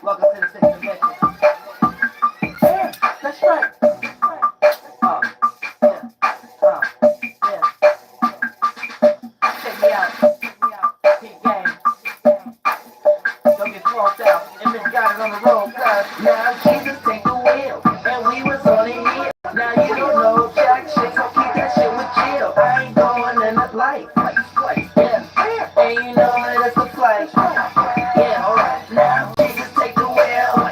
Welcome to the sixth dimension. Yeah, that's right. Yeah. Check me out. Peep game. Don't get crossed out. And misguided on the road, cause now Jesus take the wheel. And we was on the hill. Now you don't know jack shit, so keep that shit with chill. I ain't going in the light. Yeah. And you know that it's the flight. Yeah, alright. Now Jesus take the wheel.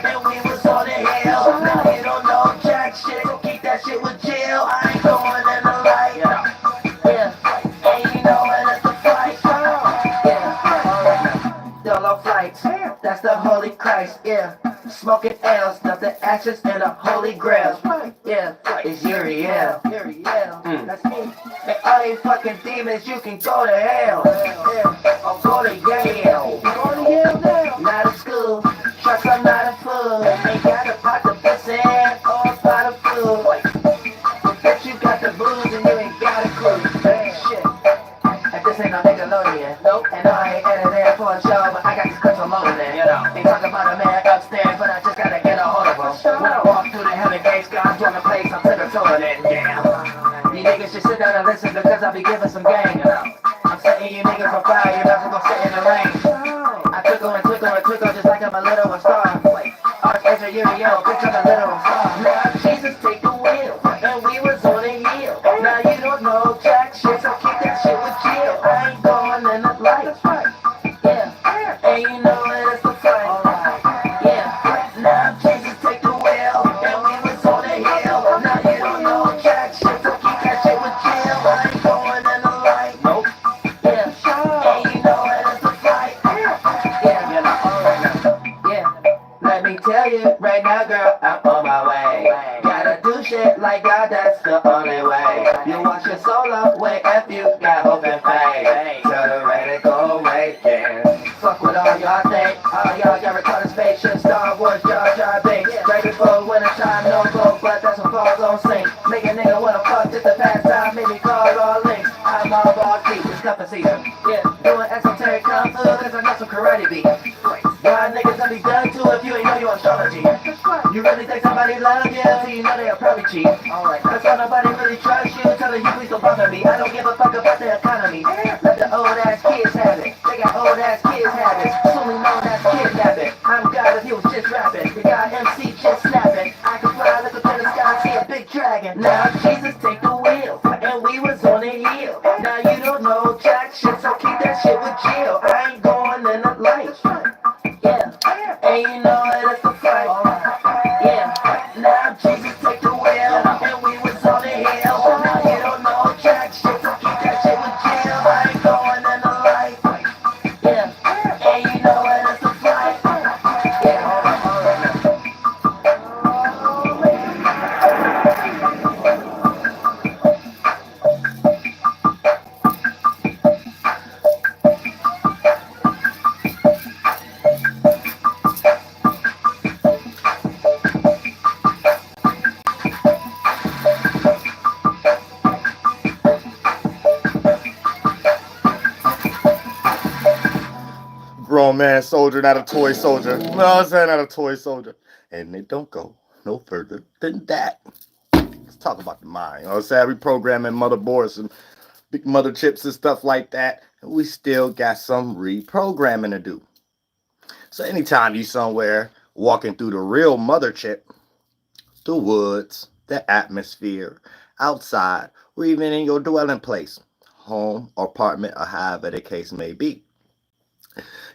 And we was on the hill. Now you don't know jack shit, so keep that shit with chill. I ain't going in the light. Yeah. And you know that it's the flight. Yeah, alright. Dolo flights. That's the Holy Christ, yeah. Smoking L's, not the ashes and the Holy Grail. Yeah, it's Uriel. That's me. And all these fucking demons, you can go to hell. Yeah. Or go to Yale. Go to Yale now. Not a school. Trust I'm not a fool. Ain't got a pot to piss in or a pot of food. But bitch, you got the blues and you ain't got a clue. Shit. And this ain't no Nickelodeon. Nope. And I ain't editing for a show, but I got this crystal loaded. They talk about a man upstairs, but I just gotta get a hold of him. When I walk through the heaven gates, God's on the place, I'm to the toilet. Damn. You niggas should sit down and listen because I'll be giving some game. I'm setting you niggas on fire, you're not gonna sit in the rain. I twinkle and twinkle and twinkle just like I'm a little star. Archangel Uriel, bitch, I'm a little star. Now Jesus take the wheel, and we was on a hill. Now you don't know jack shit, so keep that shit with chill. I ain't going in the light. Yeah, and you know that it's the fight. Yeah, now Jesus take the wheel, and we was on the hill. Now you don't know jack shit, so keep that shit with chill. I ain't going in the light. Nope. Yeah, and you know that it's the fight. Yeah, let me tell you right now, girl, I'm on my way. Gotta do shit like God, that's the only way. You watch your soul up, wake up, you got hope and faith. Tell the radical awaken. Fuck with all y'all think. All y'all got recorded spaceships, Star Wars, Jar Jar Binks. Ready for winter time, no go, but that's when fall gon' sink. Make a nigga wanna fuck just the past time, made me call all links. I'm all ball deep, it's cuffin' season. Yeah, doing esoteric kung fu, cause I know some karate beat. Y'all niggas gonna be done too if you ain't know your astrology. You really think somebody love you until you know they'll probably cheat. Alright, that's why nobody really trusts you, telling you please don't bother me. I don't give a fuck about the economy. Let the old ass kids have it. They got old ass kids habits, solely known as kidnapping. I'm God if he was just rapping. The guy MC just snapping. I can fly, look up in the sky, see a big dragon. Now Jesus take the wheel, and we was on the hill. Now you don't know jack shit, so keep that shit with chill. I ain't going in the light. Yeah, and you know that it's the fight. Yeah, now Jesus take the wheel, and we was on the hill. Now you don't know jack shit, so keep that shit with chill. I ain't going in the light. Yeah, and you know that it's the fight. Yeah, alright. Grown man soldier, not a toy soldier. No, I'm saying not a toy soldier. And it don't go no further than that. Let's talk about the mind. You know what I'm saying? We programming motherboards and big mother chips and stuff like that. And we still got some reprogramming to do. So anytime you somewhere walking through the real mother chip, the woods, the atmosphere, outside, or even in your dwelling place, home, apartment, or however the case may be,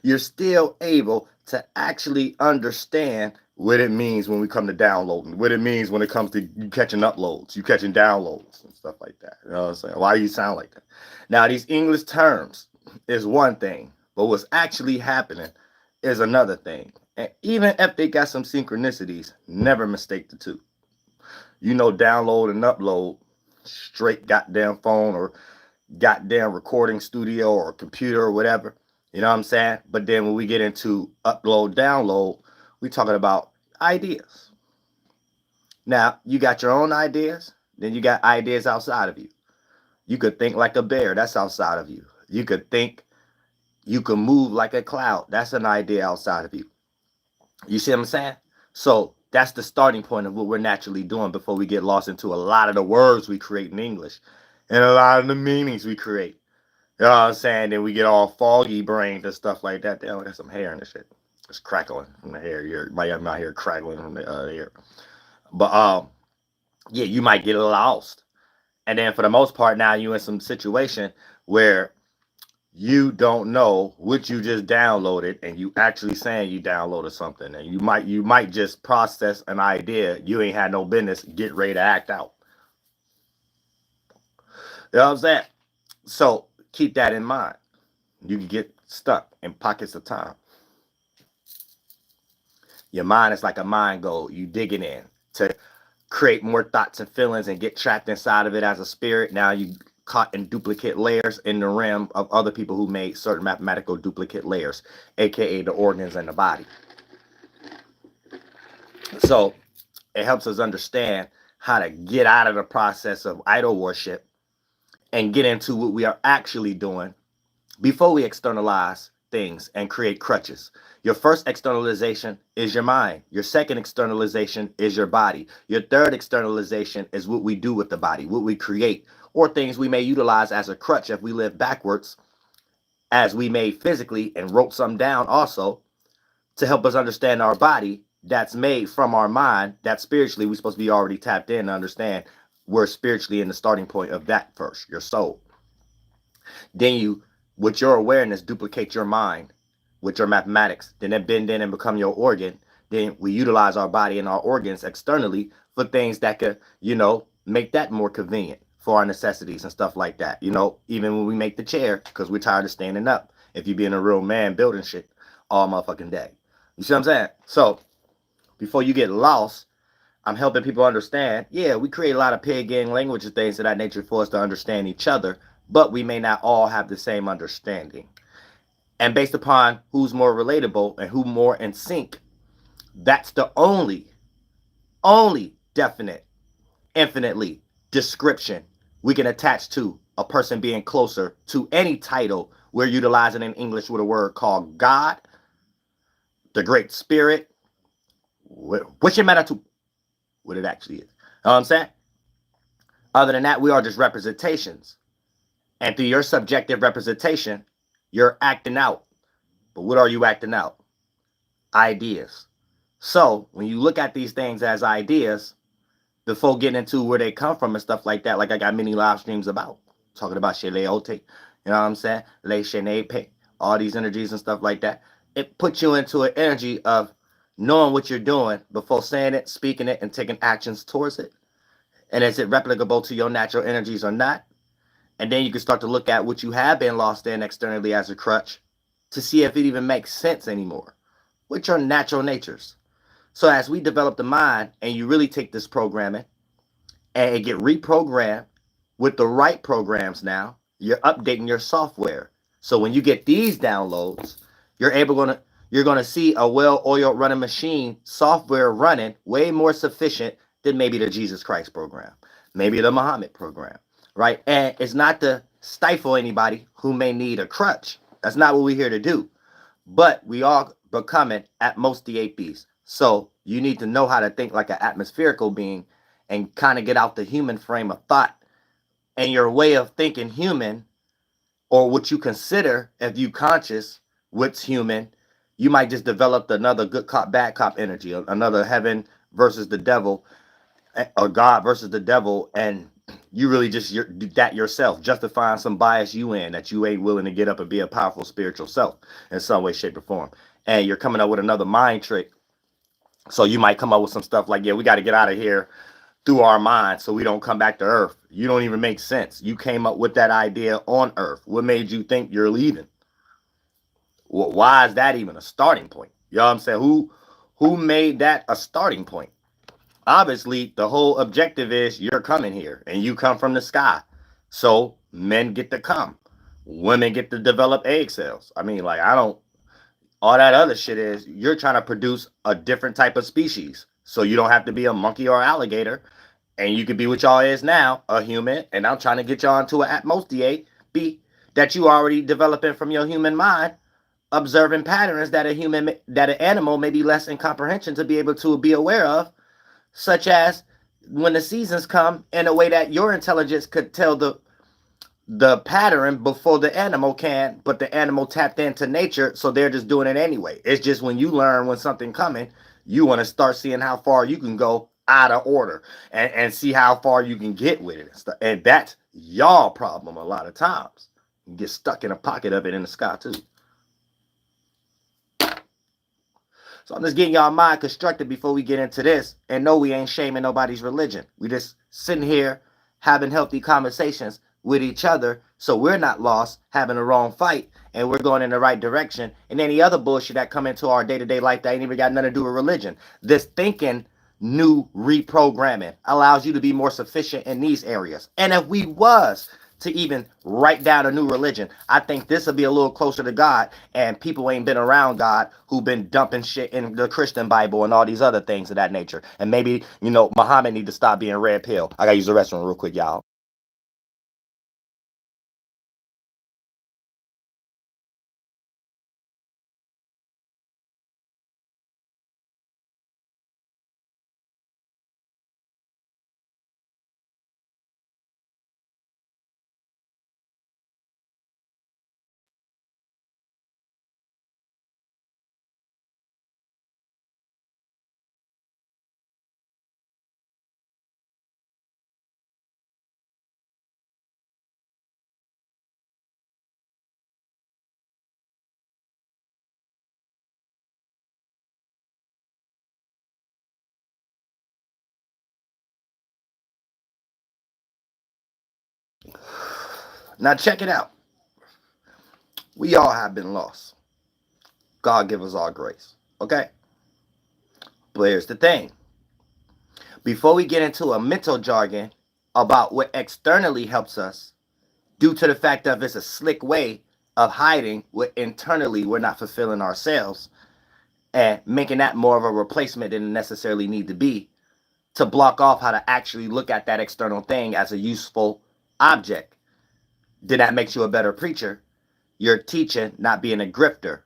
you're still able to actually understand what it means when we come to downloading, what it means when it comes to you catching uploads, you catching downloads and stuff like that. You know what I'm saying? Why do you sound like that? Now, these English terms is one thing, but what's actually happening is another thing. And even if they got some synchronicities, never mistake the two. You know, download and upload, straight goddamn phone or goddamn recording studio or computer or whatever. You know what I'm saying? But then when we get into upload, download, we talking about ideas. Now, you got your own ideas, then you got ideas outside of you. You could think like a bear, that's outside of you. You could think you can move like a cloud, that's an idea outside of you. You see what I'm saying? So that's the starting point of what we're naturally doing before we get lost into a lot of the words we create in English and a lot of the meanings we create. You know what I'm saying? Then we get all foggy brained and stuff like that. Damn, I got some hair in this shit. It's crackling from the hair. My hair crackling from the hair. But yeah, you might get lost. And then for the most part, now you in some situation where you don't know what you just downloaded, and you actually saying you downloaded something, and you might just process an idea you ain't had no business get ready to act out. You know what I'm saying? So keep that in mind. You can get stuck in pockets of time. Your mind is like a mine gold. You digging in to create more thoughts and feelings and get trapped inside of it as a spirit. Now you caught in duplicate layers in the realm of other people who made certain mathematical duplicate layers, aka the organs and the body. So it helps us understand how to get out of the process of idol worship and get into what we are actually doing before we externalize things and create crutches. Your first externalization is your mind. Your second externalization is your body. Your third externalization is what we do with the body, what we create, or things we may utilize as a crutch if we live backwards, as we made physically and wrote some down also to help us understand our body that's made from our mind, that spiritually we're supposed to be already tapped in to understand we're spiritually in the starting point of that first, your soul. Then you, with your awareness, duplicate your mind with your mathematics. Then it bend in and become your organ. Then we utilize our body and our organs externally for things that could, make that more convenient for our necessities and stuff like that. Even when we make the chair, because we're tired of standing up. If you being a real man building shit all motherfucking day. You see what I'm saying? So before you get lost, I'm helping people understand, yeah, we create a lot of pig gang language and things of that nature for us to understand each other, but we may not all have the same understanding. And based upon who's more relatable and who more in sync, that's the only definite, infinitely description we can attach to a person being closer to any title we're utilizing in English with a word called God, the Great Spirit, which it matter to what it actually is. You know what I'm saying? Other than that, we are just representations. And through your subjective representation, you're acting out. But what are you acting out? Ideas. So when you look at these things as ideas, before getting into where they come from and stuff like that, like I got many live streams about, talking about Sheleote, you know what I'm saying? Le Shenepe, all these energies and stuff like that. It puts you into an energy of knowing what you're doing before saying it, speaking it, and taking actions towards it. And is it replicable to your natural energies or not? And then you can start to look at what you have been lost in externally as a crutch to see if it even makes sense anymore, which are natural natures. So as we develop the mind and you really take this programming and it get reprogrammed with the right programs now, you're updating your software. So when you get these downloads, you're going to see a well-oiled running machine software running way more sufficient than maybe the Jesus Christ program, maybe the Muhammad program, right? And it's not to stifle anybody who may need a crutch. That's not what we're here to do. But we are becoming at most the APs. So you need to know how to think like an atmospherical being and kind of get out the human frame of thought. And your way of thinking human, or what you consider if you conscious what's human, you might just develop another good cop, bad cop energy, another heaven versus the devil, or God versus the devil, and you really just that yourself, justifying some bias you in that you ain't willing to get up and be a powerful spiritual self in some way, shape, or form. And you're coming up with another mind trick. So you might come up with some stuff like, yeah, we got to get out of here through our mind so we don't come back to Earth. You don't even make sense. You came up with that idea on Earth. What made you think you're leaving? Why is that even a starting point? You know what I'm saying? Who made that a starting point? Obviously, the whole objective is you're coming here and you come from the sky. So men get to come. Women get to develop egg cells. I mean, like, all that other shit is you're trying to produce a different type of species. So you don't have to be a monkey or alligator. And you could be what y'all is now, a human. And I'm trying to get y'all into an atmospheric be that you already developing from your human mind observing patterns that that an animal may be less in comprehension to be able to be aware of, such as when the seasons come, in a way that your intelligence could tell the pattern before the animal can, but the animal tapped into nature, so they're just doing it anyway. It's just when you learn when something coming, you want to start seeing how far you can go out of order and see how far you can get with it. And that's y'all problem a lot of times. You get stuck in a pocket of it in the sky too. So I'm just getting y'all mind constructed before we get into this. And no, we ain't shaming nobody's religion. We just sitting here having healthy conversations with each other, so we're not lost having the wrong fight, and we're going in the right direction. And any other bullshit that come into our day-to-day life that ain't even got nothing to do with religion. This thinking new reprogramming allows you to be more sufficient in these areas. And if we was to even write down a new religion, I think this will be a little closer to God, and people ain't been around God who've been dumping shit in the Christian Bible and all these other things of that nature. And maybe, Muhammad need to stop being red pill. I gotta use the restroom real quick, y'all. Now check it out. We all have been lost. God give us all grace. Okay? But here's the thing. Before we get into a mental jargon about what externally helps us, due to the fact that it's a slick way of hiding what internally we're not fulfilling ourselves, and making that more of a replacement than it necessarily need to be, to block off how to actually look at that external thing as a useful object. Then that makes you a better preacher. You're teaching, not being a grifter.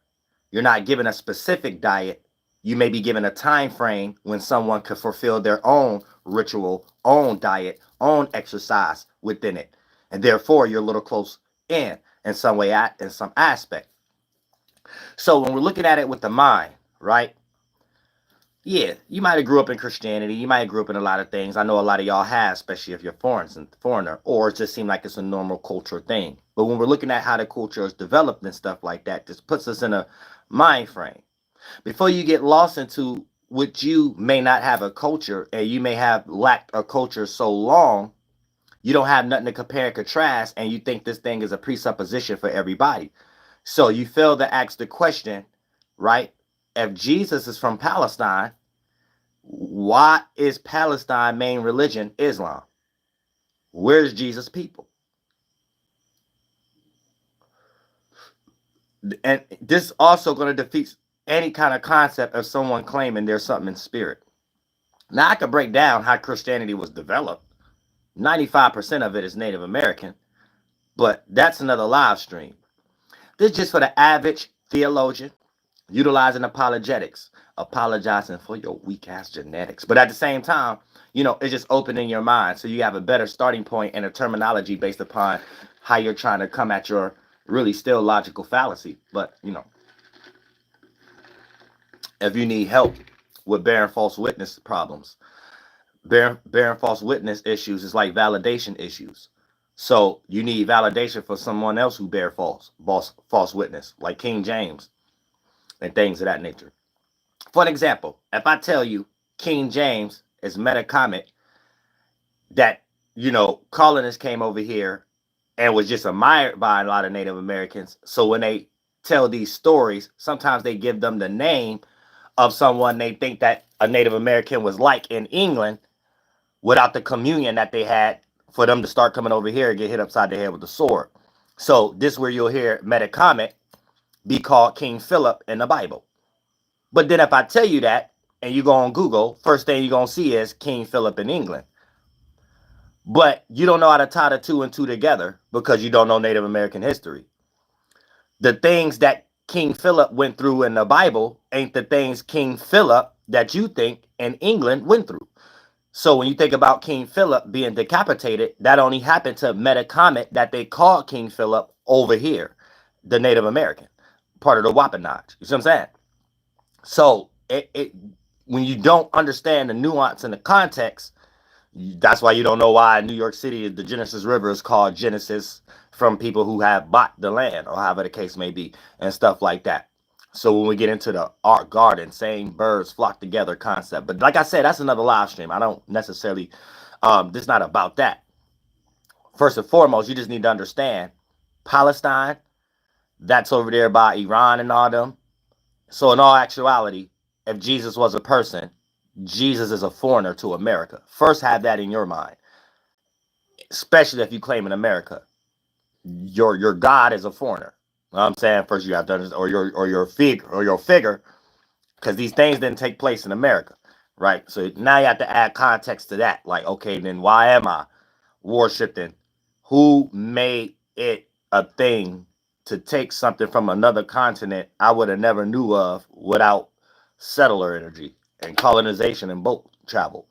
You're not giving a specific diet. You may be given a time frame when someone could fulfill their own ritual, own diet, own exercise within it. And therefore, you're a little close in some way, in some aspect. So when we're looking at it with the mind, right? Yeah, you might have grew up in Christianity. You might have grew up in a lot of things. I know a lot of y'all have, especially if you're foreigner, or it just seems like it's a normal culture thing. But when we're looking at how the culture is developed and stuff like that, this puts us in a mind frame. Before you get lost into what you may not have a culture, and you may have lacked a culture so long, you don't have nothing to compare and contrast, and you think this thing is a presupposition for everybody. So you fail to ask the question, right? If Jesus is from Palestine, why is Palestine main religion Islam? Where's Jesus' people? And this also going to defeat any kind of concept of someone claiming there's something in spirit. Now, I could break down how Christianity was developed. 95% of it is Native American, but that's another live stream. This is just for the average theologian utilizing apologetics, apologizing for your weak ass genetics. But at the same time, it's just opening your mind so you have a better starting point and a terminology based upon how you're trying to come at your really still logical fallacy. But, if you need help with bearing false witness problems, bearing false witness issues is like validation issues. So you need validation for someone else who bear false witness, like King James and things of that nature. For an example, if I tell you King James is metacomet, that, colonists came over here and was just admired by a lot of Native Americans. So when they tell these stories, sometimes they give them the name of someone they think that a Native American was like in England, without the communion that they had for them to start coming over here and get hit upside the head with a sword. So this is where you'll hear Metacomet be called King Philip in the Bible. But then if I tell you that, and you go on Google, first thing you're going to see is King Philip in England. But you don't know how to tie the two and two together because you don't know Native American history. The things that King Philip went through in the Bible ain't the things King Philip that you think in England went through. So when you think about King Philip being decapitated, that only happened to Metacomet that they called King Philip over here, the Native American, part of the Wampanoag. You see what I'm saying? So when you don't understand the nuance and the context, that's why you don't know why New York City, the Genesis River is called Genesis from people who have bought the land, or however the case may be, and stuff like that. So when we get into the art garden, saying birds flock together concept. But like I said, that's another live stream. I don't necessarily, this is not about that. First and foremost, you just need to understand Palestine, that's over there by Iran and all them. So in all actuality, if Jesus was a person, Jesus is a foreigner to America. First, have that in your mind, especially if you claim in America. Your God is a foreigner. You know what I'm saying? First, you have to understand, or your figure, because these things didn't take place in America, right? So now you have to add context to that. Like, okay, then why am I worshiping? Who made it a thing to take something from another continent I would have never knew of without settler energy and colonization and boat travel?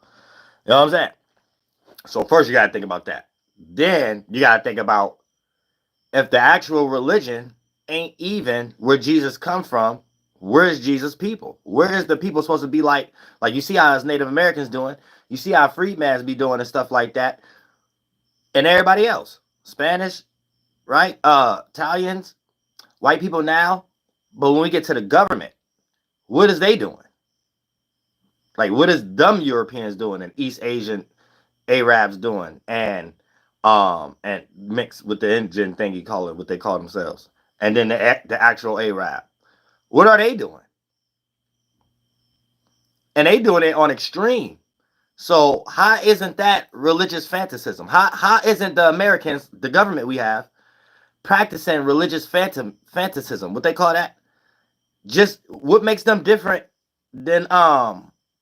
You know what I'm saying? So first you got to think about that. Then you got to think about if the actual religion ain't even where Jesus come from, where is Jesus' people? Where is the people supposed to be like you see how us Native Americans doing, you see how freedmans be doing and stuff like that, and everybody else, Spanish, right? Italians, white people now. But when we get to the government, what is they doing? Like, what is them Europeans doing and East Asian Arabs doing, and mixed with the Indian thing, what they call themselves, and then the actual Arab, what are they doing? And they doing it on extreme. So how isn't that religious fanaticism? How isn't the Americans, the government we have, practicing religious fanaticism? What they call that? Just what makes them different than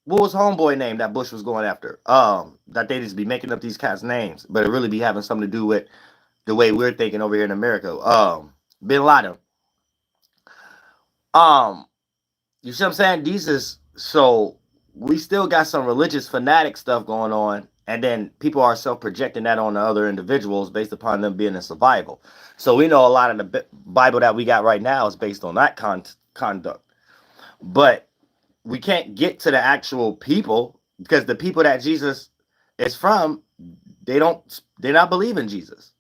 what was homeboy name that Bush was going after? That they just be making up these cats' names, but it really be having something to do with the way we're thinking over here in America. Bin Laden. You see what I'm saying? These is so we still got some religious fanatic stuff going on, and then people are self-projecting that on the other individuals based upon them being in survival. So we know a lot of the Bible that we got right now is based on that conduct. But we can't get to the actual people, because the people that Jesus is from, they're not believing Jesus.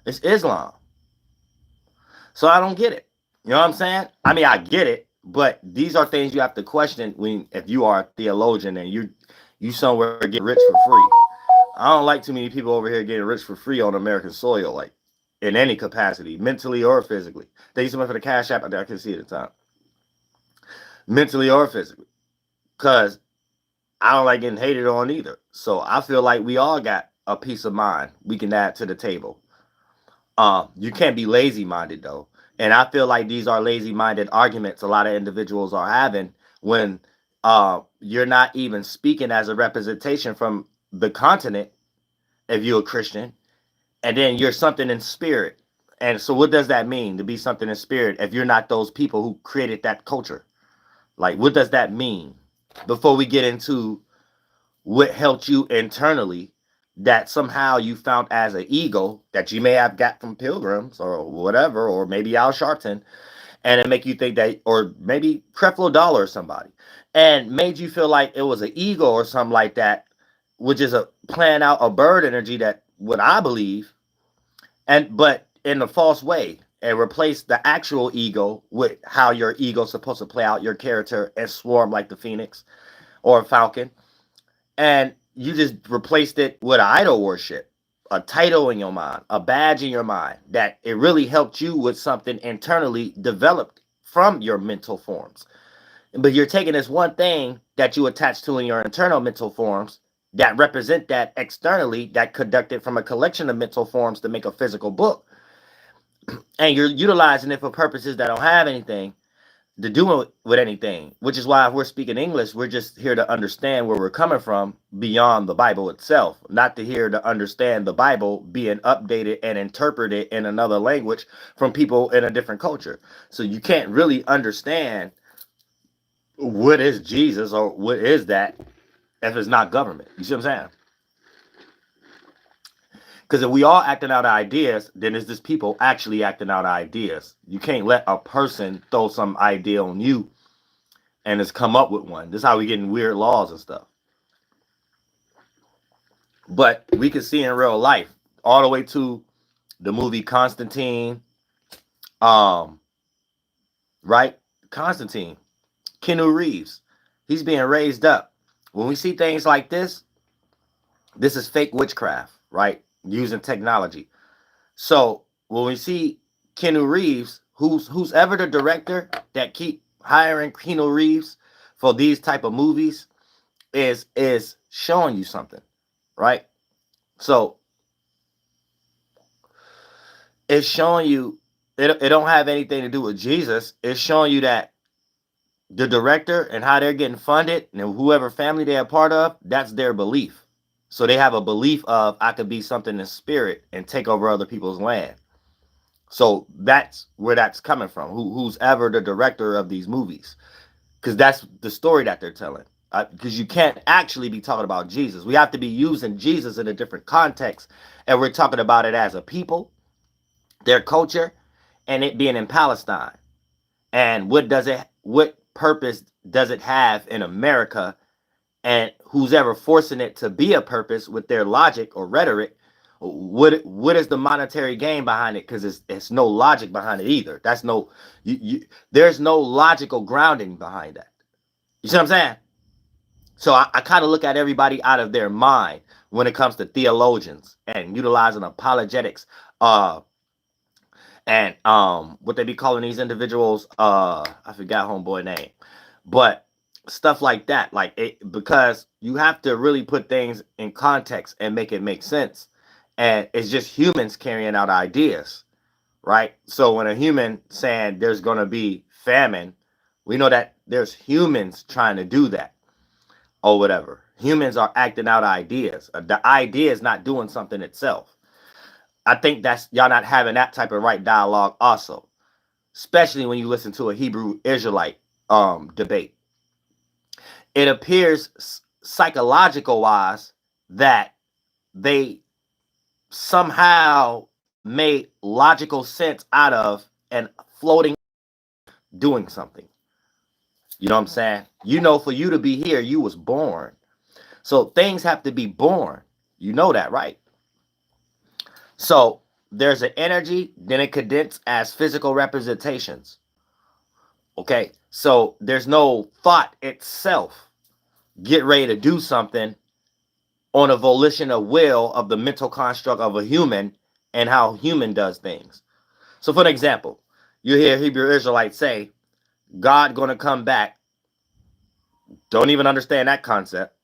It's Islam. So I don't get it. You know what I'm saying? I mean, I get it, but these are things you have to question if you are a theologian and you somewhere get rich for free. I don't like too many people over here getting rich for free on American soil, like in any capacity, mentally or physically. Thank you so much for the Cashapp. I can see it at the time. Mentally or physically. Because I don't like getting hated on either. So I feel like we all got a peace of mind we can add to the table. You can't be lazy-minded, though. And I feel like these are lazy-minded arguments a lot of individuals are having when you're not even speaking as a representation from the continent, if you're a Christian, and then you're something in spirit. And so what does that mean, to be something in spirit, if you're not those people who created that culture? Like, what does that mean? Before we get into what helped you internally that somehow you found as an ego that you may have got from pilgrims or whatever, or maybe Al Sharpton, and it make you think that, or maybe Creflo Dollar or somebody, and made you feel like it was an ego or something like that, which is a playing out a bird energy, that what I believe, but in a false way, and replace the actual ego with how your ego's supposed to play out your character and swarm like the phoenix or a falcon. And you just replaced it with idol worship, a title in your mind, a badge in your mind, that it really helped you with something internally developed from your mental forms. But you're taking this one thing that you attach to in your internal mental forms that represent that externally, that conducted from a collection of mental forms to make a physical book. And you're utilizing it for purposes that don't have anything. to do with anything, which is why if we're speaking English, we're just here to understand where we're coming from beyond the Bible itself, not to here to understand the Bible being updated and interpreted in another language from people in a different culture. So you can't really understand what is Jesus or what is that if it's not government. You see what I'm saying? Because if we all acting out ideas, then it's just people actually acting out ideas. You can't let a person throw some idea on you and it's come up with one. This is how we get in weird laws and stuff. But we can see in real life, all the way to the movie Constantine, right? Constantine, Keanu Reeves, he's being raised up. When we see things like this is fake witchcraft, right? Using technology. So when we see Keanu Reeves, who's ever the director that keep hiring Keanu Reeves for these type of movies, is showing you something, right? So it's showing you it don't have anything to do with Jesus. It's showing you that the director and how they're getting funded and whoever family they're a part of, that's their belief. So they have a belief of I could be something in spirit and take over other people's land. So that's where that's coming from. Who's ever the director of these movies, because that's the story that they're telling. Because you can't actually be talking about Jesus. We have to be using Jesus in a different context, and we're talking about it as a people, their culture, and it being in Palestine. And what purpose does it have in America? And who's ever forcing it to be a purpose with their logic or rhetoric? What is the monetary gain behind it? Because it's no logic behind it either. That's no there's no logical grounding behind that. You see what I'm saying? So I kind of look at everybody out of their mind when it comes to theologians and utilizing apologetics, and what they be calling these individuals, I forgot homeboy name, but stuff like that, like it, because you have to really put things in context and make it make sense. And it's just humans carrying out ideas, right? So when a human saying there's going to be famine, we know that there's humans trying to do that or whatever. Humans are acting out ideas. The idea is not doing something itself. I think that's y'all not having that type of right dialogue also, especially when you listen to a Hebrew Israelite debate. It appears psychological wise that they somehow made logical sense out of and floating doing something. You know what I'm saying? You know, for you to be here, you was born. So things have to be born. You know that, right? So there's an energy, then it condensed as physical representations. Okay, so there's no thought itself. Get ready to do something on a volition of will of the mental construct of a human and how human does things. So for an example, you hear Hebrew Israelites say, God gonna come back. Don't even understand that concept.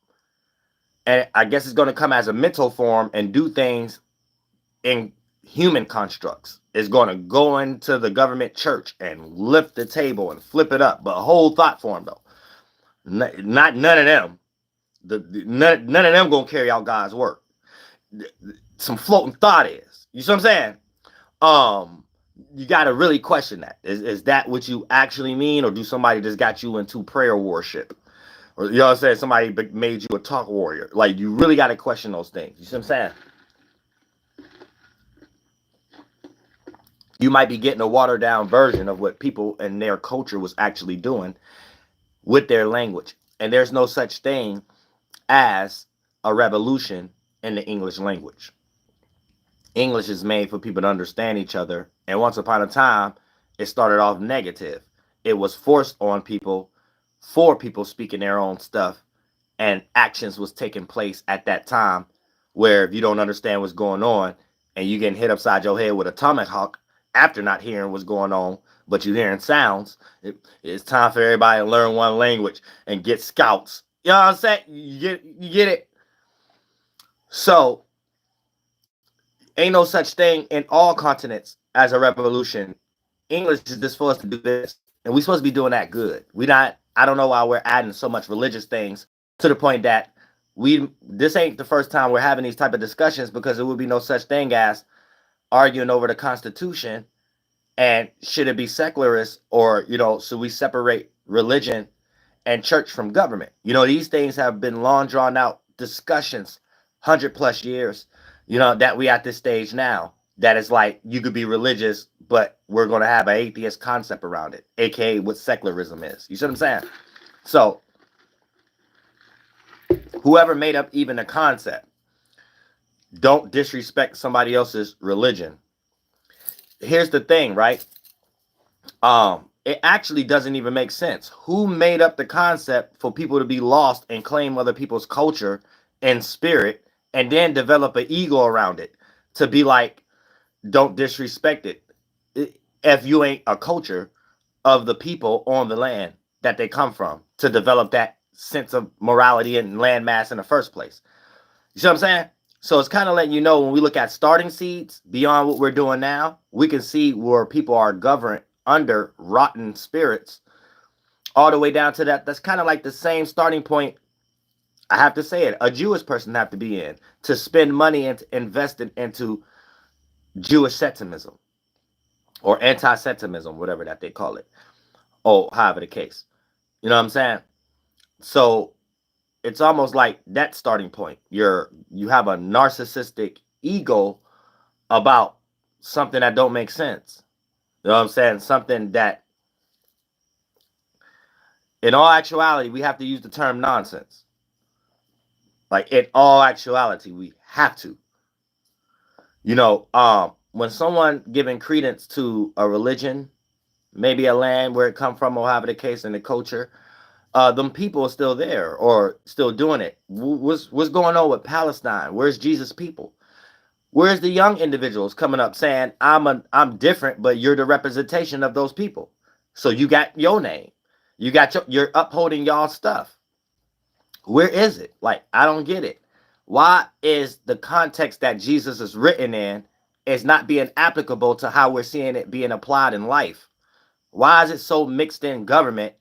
And I guess it's gonna come as a mental form and do things in human constructs. It's gonna go into the government church and lift the table and flip it up, but a whole thought form though. Not none of them. None of them gonna carry out God's work. Some floating thought is. You see what I'm saying? You got to really question that. Is that what you actually mean, or do somebody just got you into prayer worship, or you know what I'm saying? Somebody made you a talk warrior. Like you really got to question those things. You see what I'm saying? You might be getting a watered down version of what people in their culture was actually doing with their language, and there's no such thing as a revolution in the English language. English is made for people to understand each other. And once upon a time, it started off negative. It was forced on people for people speaking their own stuff. And actions was taking place at that time where if you don't understand what's going on and you getting hit upside your head with a tomahawk after not hearing what's going on, but you hearing sounds, it's time for everybody to learn one language and get scouts. You know what I'm saying? You get it? So ain't no such thing in all continents as a revolution. English is just for us to do this. And we're supposed to be doing that good. We not, I don't know why we're adding so much religious things to the point that this ain't the first time we're having these type of discussions, because there would be no such thing as arguing over the Constitution and should it be secularist, or, should we separate religion and church from government? These things have been long drawn out discussions, 100+ years, that we at this stage now, that is like, you could be religious, but we're going to have an atheist concept around it, aka what secularism is. You see what I'm saying? So whoever made up even the concept, don't disrespect somebody else's religion. Here's the thing, right? It actually doesn't even make sense. Who made up the concept for people to be lost and claim other people's culture and spirit, and then develop an ego around it to be like, don't disrespect it if you ain't a culture of the people on the land that they come from, to develop that sense of morality and landmass in the first place. You see what I'm saying? So it's kind of letting you know, when we look at starting seeds beyond what we're doing now, we can see where people are governed under rotten spirits, all the way down to that. That's kind of like the same starting point, I have to say it, a Jewish person have to be in to spend money and invest it into Jewish Semitism or anti-Semitism, whatever that they call it. Oh, however the case. You know what I'm saying? So it's almost like that starting point. You have a narcissistic ego about something that don't make sense. You know what I'm saying? Something that, in all actuality, we have to use the term nonsense. Like, in all actuality, we have to. When someone giving credence to a religion, maybe a land where it come from, or however the case, in the culture, them people are still there or still doing it. What's going on with Palestine? Where's Jesus' people? Where's the young individuals coming up saying, I'm different, but you're the representation of those people. So you got your name. You're upholding y'all stuff. Where is it? Like, I don't get it. Why is the context that Jesus is written in is not being applicable to how we're seeing it being applied in life? Why is it so mixed in government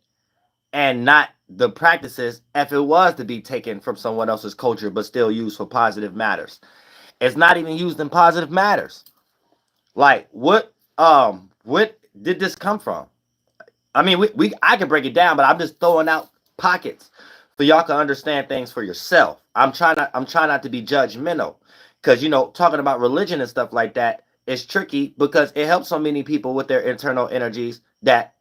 and not the practices, if it was to be taken from someone else's culture but still used for positive matters? It's not even used in positive matters. Like, what did this come from? I mean, I can break it down, but I'm just throwing out pockets for y'all to understand things for yourself. I'm trying not to be judgmental, because talking about religion and stuff like that is tricky, because it helps so many people with their internal energies that,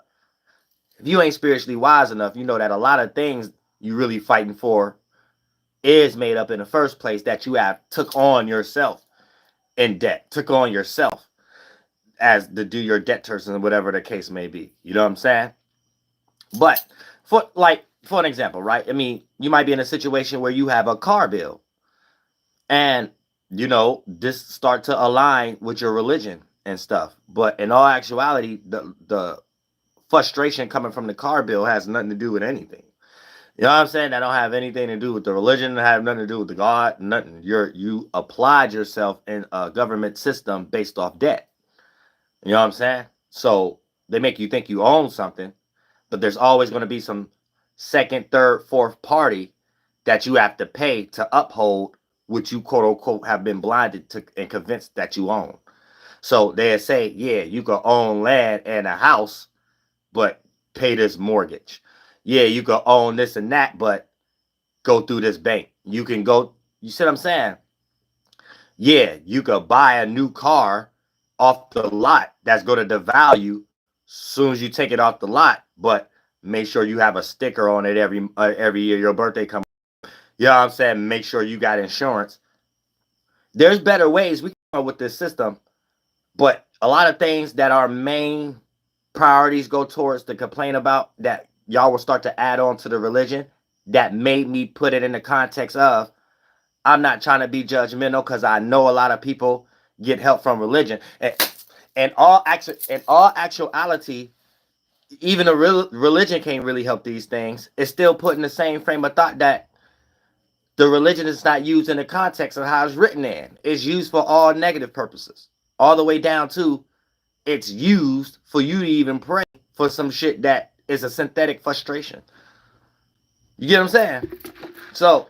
if you ain't spiritually wise enough, you know that a lot of things you really fighting for is made up in the first place, that you have took on yourself in debt, took on yourself as to do your debtors and whatever the case may be. You know what I'm saying? But for an example, right? I mean, you might be in a situation where you have a car bill, and this start to align with your religion and stuff. But in all actuality, the frustration coming from the car bill has nothing to do with anything. You know what I'm saying? That don't have anything to do with the religion, have nothing to do with the God, nothing. You applied yourself in a government system based off debt. You know what I'm saying? So they make you think you own something, but there's always going to be some second, third, fourth party that you have to pay to uphold what you, quote unquote, have been blinded to and convinced that you own. So they say, yeah, you can own land and a house, but pay this mortgage. Yeah, you can own this and that, but go through this bank. You can go, you see what I'm saying? Yeah, you could buy a new car off the lot that's going to devalue soon as you take it off the lot, but make sure you have a sticker on it every year your birthday comes. You know what I'm saying? Make sure you got insurance. There's better ways we can come up with this system, but a lot of things that our main priorities go towards to complain about, that y'all will start to add on to the religion, that made me put it in the context of, I'm not trying to be judgmental, because I know a lot of people get help from religion. And all actuality, even a religion can't really help these things. It's still put in the same frame of thought that the religion is not used in the context of how it's written in. It's used for all negative purposes, all the way down to it's used for you to even pray for some shit that is a synthetic frustration. You get what I'm saying? So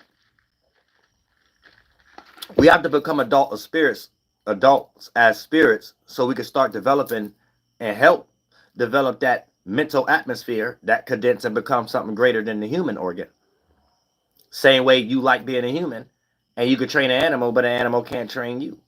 we have to become adults as spirits, so we can start developing and help develop that mental atmosphere that condense and become something greater than the human organ. Same way you like being a human, and you could train an animal, but an animal can't train you.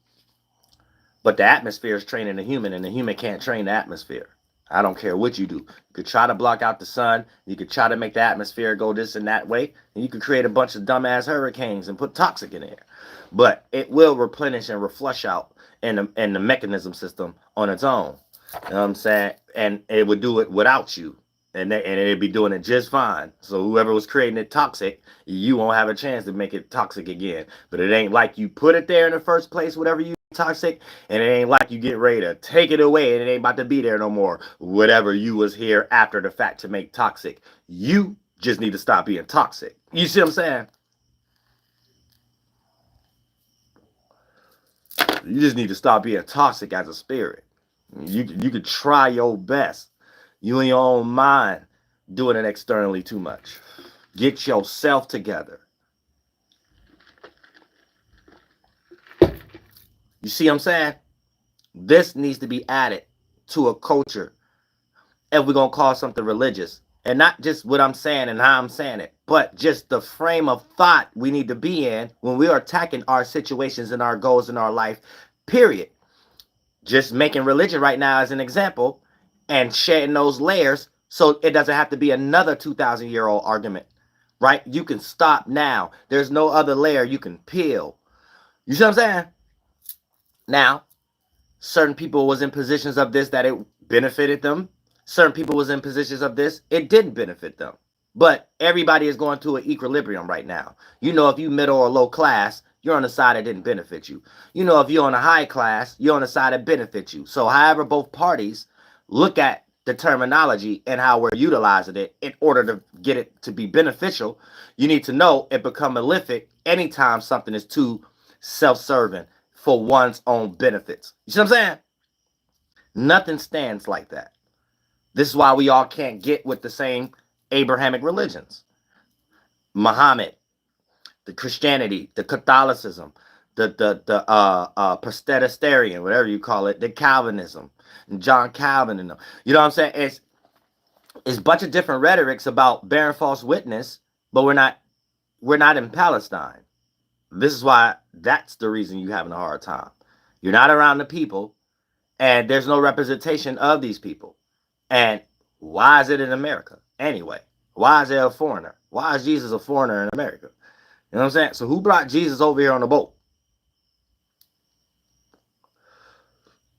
But the atmosphere is training the human, and the human can't train the atmosphere. I don't care what you do. You could try to block out the sun. You could try to make the atmosphere go this and that way. And you could create a bunch of dumbass hurricanes and put toxic in there. But it will replenish and reflush out in the mechanism system on its own. You know what I'm saying? And it would do it without you. And it'd be doing it just fine. So whoever was creating it toxic, you won't have a chance to make it toxic again. But it ain't like you put it there in the first place, whatever you toxic, and it ain't like you get ready to take it away and it ain't about to be there no more. Whatever you was here after the fact to make toxic, you just need to stop being toxic. You see what I'm saying? You just need to stop being toxic as a spirit. You could try your best. You in your own mind doing it externally too much. Get yourself together. You see what I'm saying? This needs to be added to a culture if we're going to call something religious. And not just what I'm saying and how I'm saying it, but just the frame of thought we need to be in when we are attacking our situations and our goals in our life, period. Just making religion right now as an example and shedding those layers so it doesn't have to be another 2,000-year-old argument, right? You can stop now. There's no other layer you can peel. You see what I'm saying? Now, certain people was in positions of this that it benefited them. Certain people was in positions of this, it didn't benefit them. But everybody is going to an equilibrium right now. You know, if you middle or low class, you're on the side that didn't benefit you. You know, if you're on a high class, you're on the side that benefits you. So however both parties look at the terminology and how we're utilizing it in order to get it to be beneficial, you need to know it become malefic anytime something is too self-serving for one's own benefits. You see what I'm saying? Nothing stands like that. This is why we all can't get with the same Abrahamic religions. Muhammad, the Christianity, the Catholicism, the Presbyterian, whatever you call it, the Calvinism, and John Calvin and them. You know what I'm saying? It's a bunch of different rhetorics about bearing false witness, but we're not in Palestine. This is why that's the reason you're having a hard time. You're not around the people, and there's no representation of these people. And why is it in America anyway? Why is there a foreigner? Why is Jesus a foreigner in America? You know what I'm saying? So who brought Jesus over here on the boat?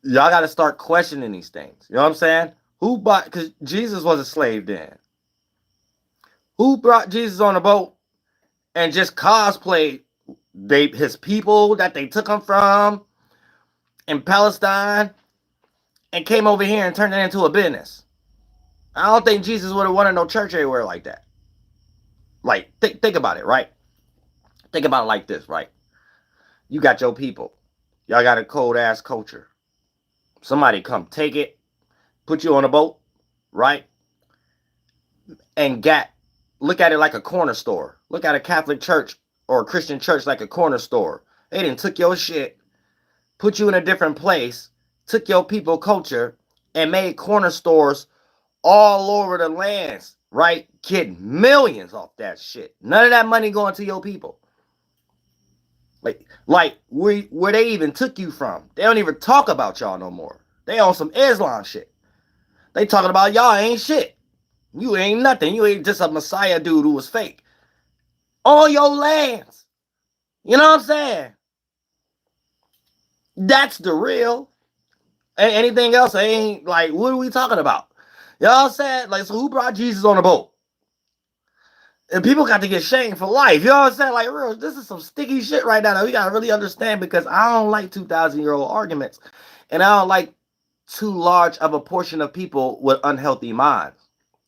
Y'all got to start questioning these things. You know what I'm saying? Who brought, because Jesus was a slave then. Who brought Jesus on the boat and just cosplayed his people that they took him from in Palestine and came over here and turned it into a business? I don't think Jesus would have wanted no church everywhere like that. Like, think about it, right? Think about it like this, right? You got your people. Y'all got a cold-ass culture. Somebody come take it, put you on a boat, right? And look at it like a corner store. Look at a Catholic church or a Christian church like a corner store. They done took your shit, put you in a different place, took your people culture, and made corner stores all over the lands, right? Getting millions off that shit. None of that money going to your people. Like where they even took you from. They don't even talk about y'all no more. They on some Islam shit. They talking about y'all ain't shit. You ain't nothing. You ain't just a Messiah dude who was fake. On your lands. You know what I'm saying? That's the real. Anything else ain't, like, what are we talking about? Y'all said, like, so who brought Jesus on the boat? And people got to get shamed for life. You know what I'm saying? Like, real, this is some sticky shit right now that we got to really understand, because I don't like 2,000-year-old arguments. And I don't like too large of a portion of people with unhealthy minds.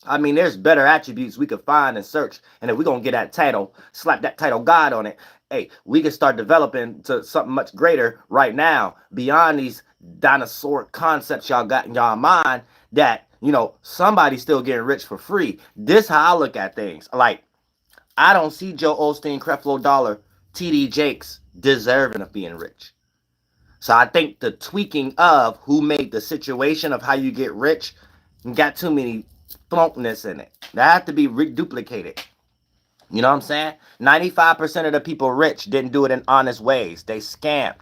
I mean, there's better attributes we could find and search. And if we're going to get that title, slap that title God on it, hey, we can start developing to something much greater right now, beyond these dinosaur concepts y'all got in y'all mind that You know, somebody's still getting rich for free. This how I look at things. Like, I don't see Joe Osteen, Creflo Dollar, TD Jakes deserving of being rich. So I think the tweaking of who made the situation of how you get rich got too many flunkness in it. That have to be duplicated. You know what I'm saying? 95% of the people rich didn't do it in honest ways. They scammed.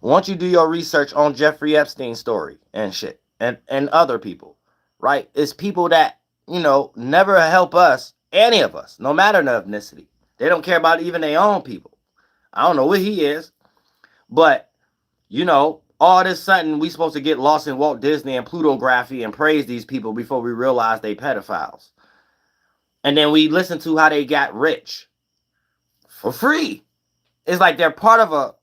Once you do your research on Jeffrey Epstein's story and shit, and other people, right? It's people that, you know, never help us, any of us, no matter the ethnicity. They don't care about even their own people. I don't know what he is, but, you know, all of a sudden we supposed to get lost in Walt Disney and Plutography and praise these people before we realize they pedophiles. And then we listen to how they got rich for free. It's like they're part of a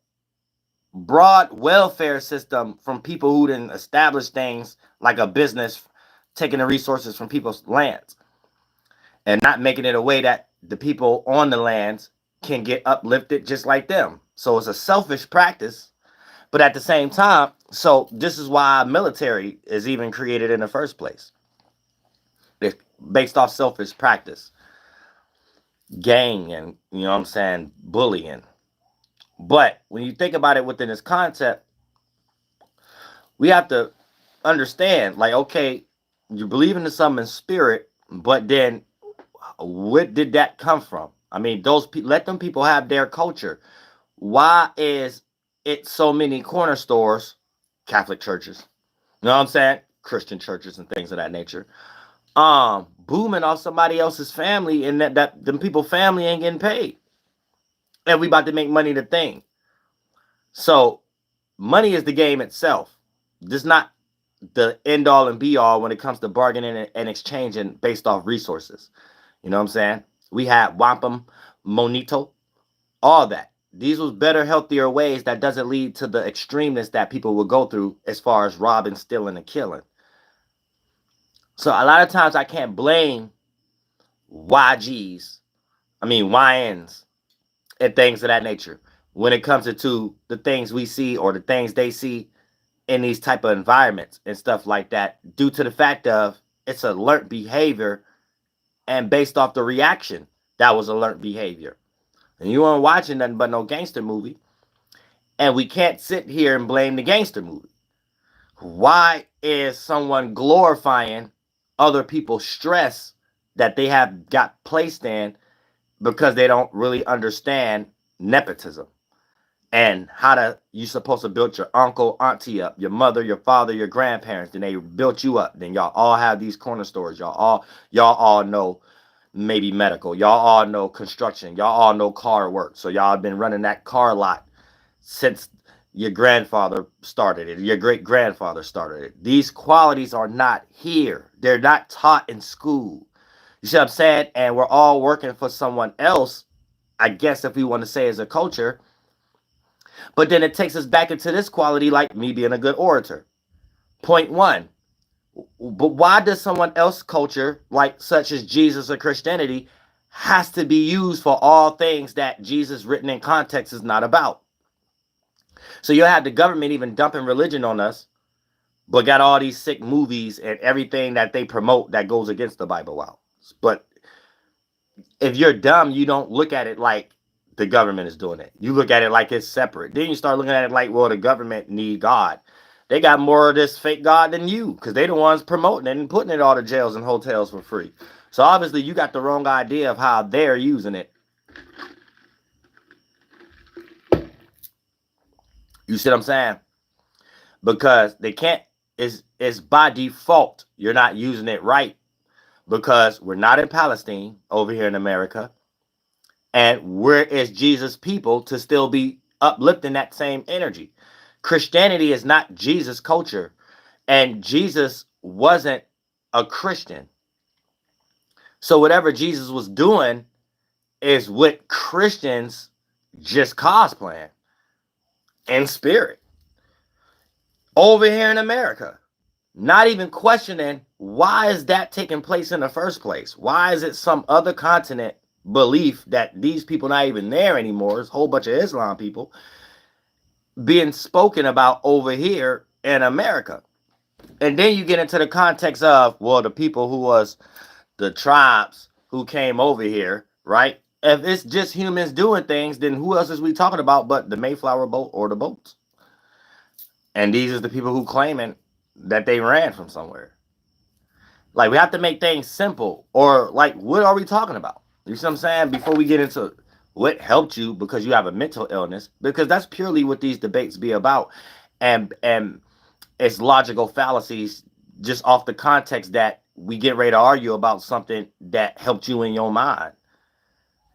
broad welfare system from people who didn't establish things like a business, taking the resources from people's lands and not making it a way that the people on the lands can get uplifted just like them. So it's a selfish practice, but at the same time, so this is why military is even created in the first place. It's based off selfish practice, gang, and, you know what I'm saying, bullying. But when you think about it within this concept, we have to understand, like, okay, you believe in something in spirit, but then where did that come from? I mean, those people, let them people have their culture. Why is it so many corner stores, Catholic churches, you know what I'm saying, Christian churches and things of that nature, booming off somebody else's family, and that them people family ain't getting paid, and we about to make money the thing. So money is the game itself. This is not the end all and be all when it comes to bargaining and exchanging based off resources. You know what I'm saying? We had wampum, monito, all that. These was better, healthier ways that doesn't lead to the extremeness that people will go through as far as robbing, stealing, and killing. So a lot of times I can't blame YNs, and things of that nature when it comes to the things we see or the things they see in these type of environments and stuff like that, due to the fact of it's alert behavior and based off the reaction that was alert behavior. And you weren't watching nothing but no gangster movie, and we can't sit here and blame the gangster movie. Why is someone glorifying other people's stress that they have got placed in because they don't really understand nepotism and how you supposed to build your uncle, auntie up, your mother, your father, your grandparents, and they built you up. Then y'all all have these corner stores. Y'all all know maybe medical. Y'all all know construction. Y'all all know car work. So y'all have been running that car lot since your grandfather started it, your great grandfather started it. These qualities are not here. They're not taught in school. You see what I'm saying? And we're all working for someone else, I guess, if we want to say, as a culture. But then it takes us back into this quality, like me being a good orator. Point one. But why does someone else's culture, like such as Jesus or Christianity, has to be used for all things that Jesus written in context is not about? So you'll have the government even dumping religion on us, but got all these sick movies and everything that they promote that goes against the Bible out. But if you're dumb, you don't look at it like the government is doing it. You look at it like it's separate. Then you start looking at it like, well, the government need God. They got more of this fake God than you, because they the ones promoting it and putting it all to jails and hotels for free. So obviously you got the wrong idea of how they're using it. You see what I'm saying? Because they can't, it's by default, you're not using it right, because we're not in Palestine over here in America. And where is Jesus' people to still be uplifting that same energy? Christianity is not Jesus' culture. And Jesus wasn't a Christian. So whatever Jesus was doing is what Christians just cosplaying in spirit over here in America. Not even questioning, why is that taking place in the first place? Why is it some other continent belief that these people not even there anymore? There's a whole bunch of Islam people being spoken about over here in America. And then you get into the context of, well, the people who was the tribes who came over here, right? If it's just humans doing things, then who else is we talking about but the Mayflower boat or the boats? And these are the people who claiming that they ran from somewhere. Like, we have to make things simple. Or, like, what are we talking about? You see what I'm saying? Before we get into what helped you because you have a mental illness, because that's purely what these debates be about. And it's logical fallacies just off the context that we get ready to argue about something that helped you in your mind.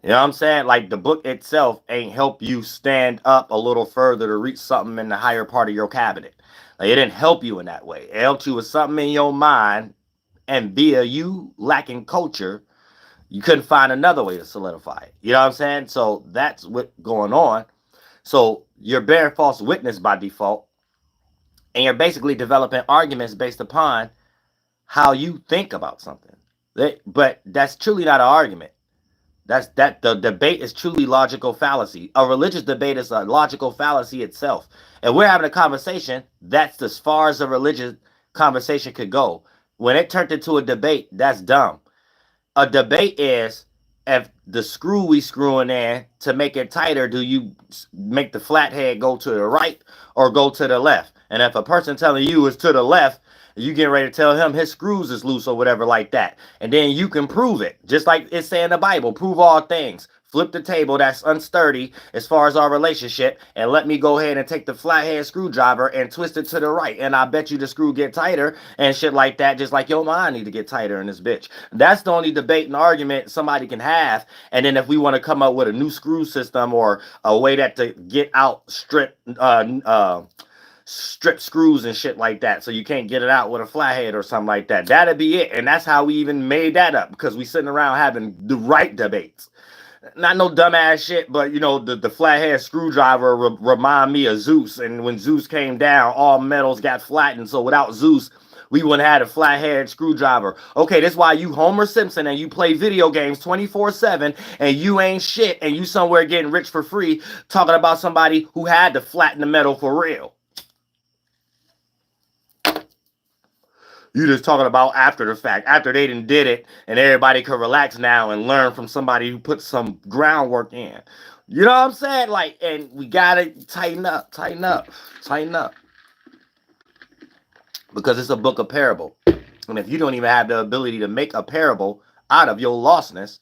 You know what I'm saying? Like, the book itself ain't help you stand up a little further to reach something in the higher part of your cabinet. Like, it didn't help you in that way. It helped you with something in your mind, and via you lacking culture, you couldn't find another way to solidify it. You know what I'm saying? So that's what's going on. So you're bearing false witness by default, and you're basically developing arguments based upon how you think about something. But that's truly not an argument. The debate is truly logical fallacy. A religious debate is a logical fallacy itself. And we're having a conversation that's as far as a religious conversation could go. When it turned into a debate, that's dumb. A debate is, if the screw we screwing in to make it tighter, do you make the flathead go to the right or go to the left? And if a person telling you is to the left, you get ready to tell him his screws is loose or whatever like that. And then you can prove it. Just like it's saying in the Bible, prove all things. Flip the table that's unsturdy as far as our relationship, and let me go ahead and take the flathead screwdriver and twist it to the right. And I bet you the screw get tighter and shit like that, just like your mind need to get tighter in this bitch. That's the only debate and argument somebody can have. And then if we want to come up with a new screw system or a way that to get out strip screws and shit like that, so you can't get it out with a flathead or something like that, that'd be it. And that's how we even made that up, because we sitting around having the right debates. Not no dumbass shit, but you know, the flathead screwdriver remind me of Zeus. And when Zeus came down, all metals got flattened. So without Zeus, we wouldn't have had a flathead screwdriver. Okay, that's why you Homer Simpson and you play video games 24/7 and you ain't shit and you somewhere getting rich for free talking about somebody who had to flatten the metal for real. You just talking about after the fact, after they done did it, and everybody could relax now and learn from somebody who put some groundwork in. You know what I'm saying? Like, and we gotta tighten up, tighten up, tighten up. Because it's a book of parable. And if you don't even have the ability to make a parable out of your lostness,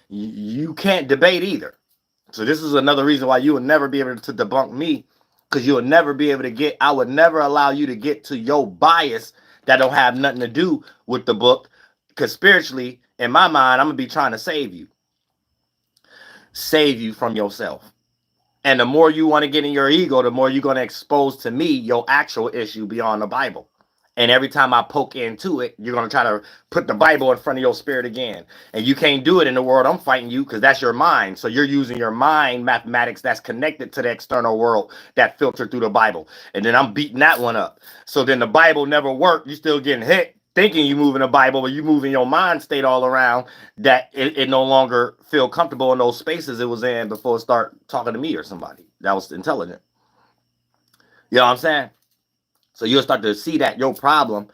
you can't debate either. So this is another reason why you would never be able to debunk me, because you would never be able to get, I would never allow you to get to your bias that don't have nothing to do with the book, because spiritually, in my mind, I'm going to be trying to save you from yourself. And the more you want to get in your ego, the more you're going to expose to me your actual issue beyond the Bible. And every time I poke into it, you're going to try to put the Bible in front of your spirit again. And you can't do it in the world I'm fighting you, because that's your mind. So you're using your mind mathematics that's connected to the external world that filtered through the Bible. And then I'm beating that one up. So then the Bible never worked. You're still getting hit thinking you moving the Bible, but you moving your mind state all around that it no longer feel comfortable in those spaces it was in before it start talking to me or somebody that was intelligent. You know what I'm saying? So you'll start to see that your problem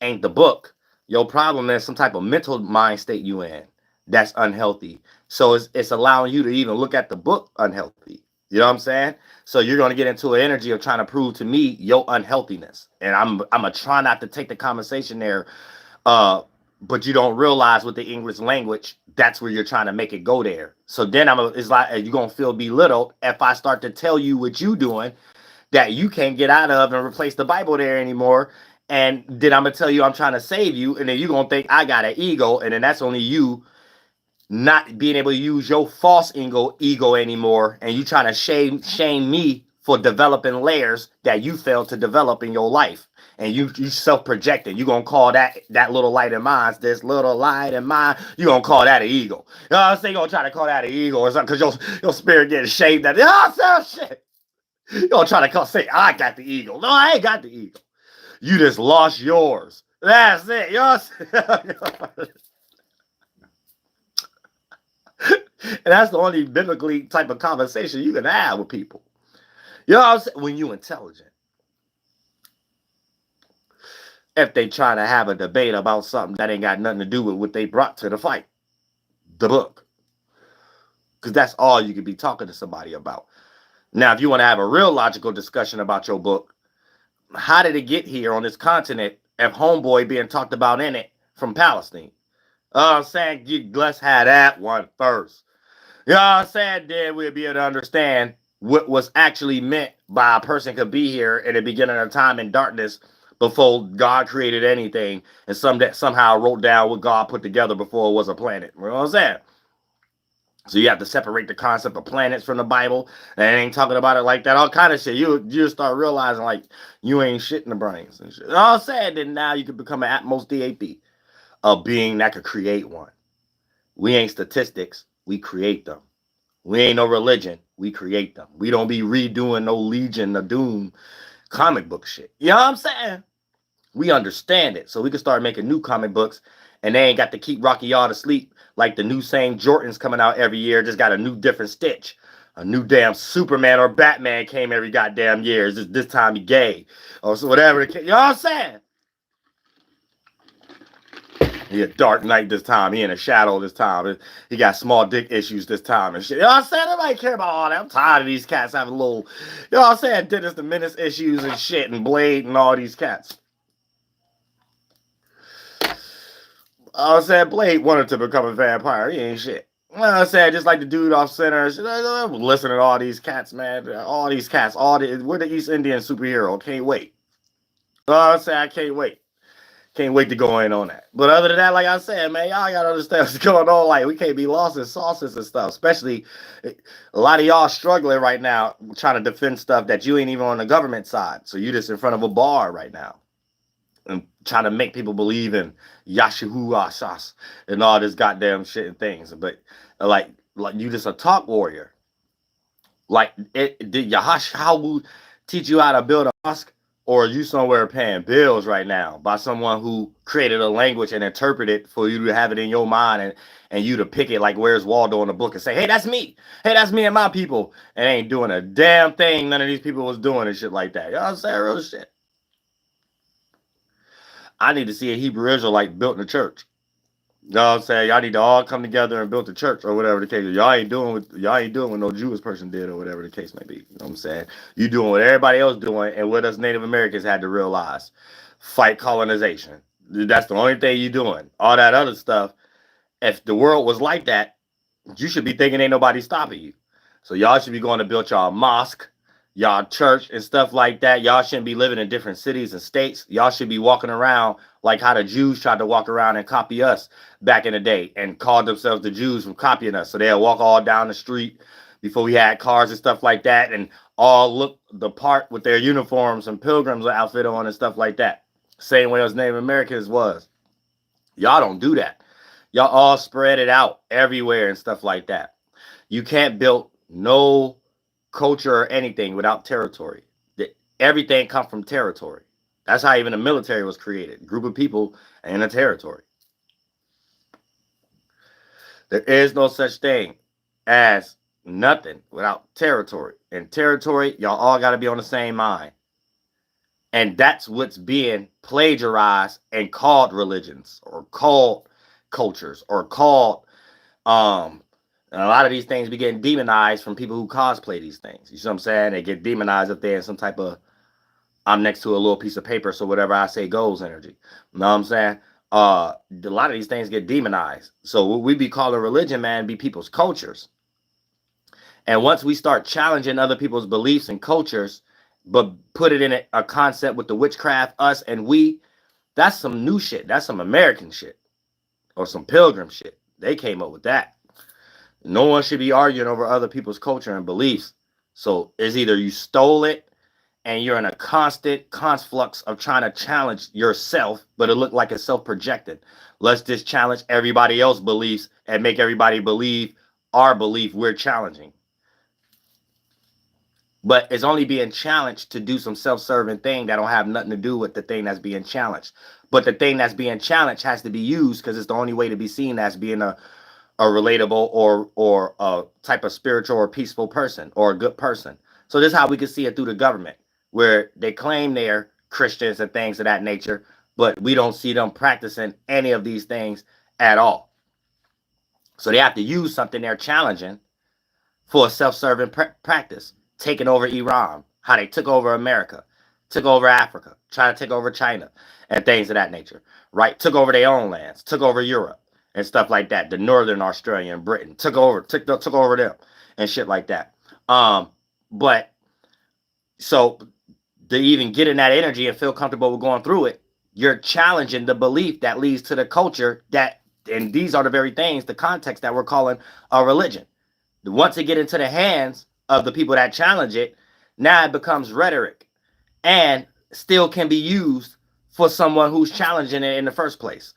ain't the book. Your problem is some type of mental mind state you in that's unhealthy. So it's allowing you to even look at the book unhealthy. You know what I'm saying? So you're going to get into an energy of trying to prove to me your unhealthiness. And I'm going to try not to take the conversation there. But you don't realize with the English language, that's where you're trying to make it go there. So then it's like you're going to feel belittled if I start to tell you what you doing that you can't get out of and replace the Bible there anymore. And then I'm going to tell you I'm trying to save you. And then you're going to think I got an ego. And then that's only you not being able to use your false ego anymore. And you trying to shame me for developing layers that you failed to develop in your life. And you self-projecting. You're going to call that little light in mine, this little light in mine, you're going to call that an ego. You know what I'm saying? You're going to try to call that an ego or something because your spirit getting shaved. Shit. You don't try to say I got the eagle. No, I ain't got the eagle. You just lost yours. That's it. And that's the only biblically type of conversation you can have with people. You know what I'm saying? When you intelligent. if they trying to have a debate about something that ain't got nothing to do with what they brought to the fight, the book. Because that's all you could be talking to somebody about. Now, if you want to have a real logical discussion about your book, how did it get here on this continent if homeboy being talked about in it from Palestine? I'm saying, let's have that one first. You know what I'm saying? Then we'll be able to understand what was actually meant by a person could be here in the beginning of time in darkness before God created anything, and somehow wrote down what God put together before it was a planet. You know what I'm saying? So you have to separate the concept of planets from the Bible. And ain't talking about it like that. All kind of shit. You start realizing like you ain't shit in the brains and shit. And all said, then now you can become an Atmos DAP, a being that could create one. We ain't statistics. We create them. We ain't no religion. We create them. We don't be redoing no Legion of Doom comic book shit. You know what I'm saying? We understand it. So we can start making new comic books, and they ain't got to keep Rocky y'all to sleep like the new same Jordans coming out every year. Just got a new different stitch. A new damn Superman or Batman came every goddamn year. This time he gay. Or so whatever. You know what I'm saying? He a Dark Knight this time. He in a shadow this time. He got small dick issues this time and shit. You know what I'm saying? Nobody care about all that. I'm tired of these cats having little, you know what I'm saying? Dennis the Menace issues and shit, and Blade and all these cats. I said Blade wanted to become a vampire. He ain't shit. I said just like the dude off center. Listening to all these cats, man. All these cats. We're the East Indian superhero. Can't wait. I said I can't wait. Can't wait to go in on that. But other than that, like I said, man, y'all gotta understand what's going on. Like, we can't be lost in sauces and stuff. Especially a lot of y'all struggling right now trying to defend stuff that you ain't even on the government side. So you just in front of a bar right now and trying to make people believe in Yashuhu and all this goddamn shit and things. But like you just a talk warrior. Like, did Yahash teach you how to build a mosque? Or are you somewhere paying bills right now by someone who created a language and interpreted it for you to have it in your mind and you to pick it like Where's Waldo in the book and say, hey, that's me. Hey, that's me and my people. And ain't doing a damn thing none of these people was doing and shit like that. You know what I'm saying? Real shit. I need to see a Hebrew Israelite built in a church. You know what I'm saying? Y'all need to all come together and build a church or whatever the case is. Y'all ain't doing what no Jewish person did or whatever the case may be. You know what I'm saying? You doing what everybody else doing and what us Native Americans had to realize. Fight colonization. That's the only thing you doing. All that other stuff, if the world was like that, you should be thinking ain't nobody stopping you. So y'all should be going to build y'all mosque, y'all church and stuff like that. Y'all shouldn't be living in different cities and states. Y'all should be walking around like how the Jews tried to walk around and copy us back in the day and called themselves the Jews from copying us. So they'll walk all down the street before we had cars and stuff like that and all look the part with their uniforms and pilgrims outfit on and stuff like that. Same way as Native Americans was. Y'all don't do that. Y'all all spread it out everywhere and stuff like that. You can't build no culture or anything without territory. Everything comes from territory. That's how even the military was created. A group of people in a territory. There is no such thing as nothing without territory. And territory, y'all all got to be on the same mind. And that's what's being plagiarized and called religions or called cultures or called and a lot of these things be getting demonized from people who cosplay these things. You see what I'm saying? They get demonized if they're in some type of I'm next to a little piece of paper, so whatever I say goes energy. You know what I'm saying? A lot of these things get demonized. So what we be calling religion, man, be people's cultures. And once we start challenging other people's beliefs and cultures, but put it in a concept with the witchcraft, us and we, that's some new shit. That's some American shit or some pilgrim shit. They came up with that. No one should be arguing over other people's culture and beliefs. So it's either you stole it and you're in a constant conflux of trying to challenge yourself, but it looked like it's self-projected. Let's just challenge everybody else's beliefs and make everybody believe our belief we're challenging. But it's only being challenged to do some self-serving thing that don't have nothing to do with the thing that's being challenged. But the thing that's being challenged has to be used because it's the only way to be seen as being a relatable or a type of spiritual or peaceful person or a good person. So this is how we can see it through the government, where they claim they're Christians and things of that nature, but we don't see them practicing any of these things at all. So they have to use something they're challenging for a self-serving practice, taking over Iran, how they took over America, took over Africa, trying to take over China, and things of that nature, right? Took over their own lands, took over Europe, and stuff like that. The Northern Australia and Britain took over them, and shit like that. But so to even get in that energy and feel comfortable with going through it, you're challenging the belief that leads to the culture that, and these are the very things, the context that we're calling a religion. Once it get into the hands of the people that challenge it, now it becomes rhetoric and still can be used for someone who's challenging it in the first place.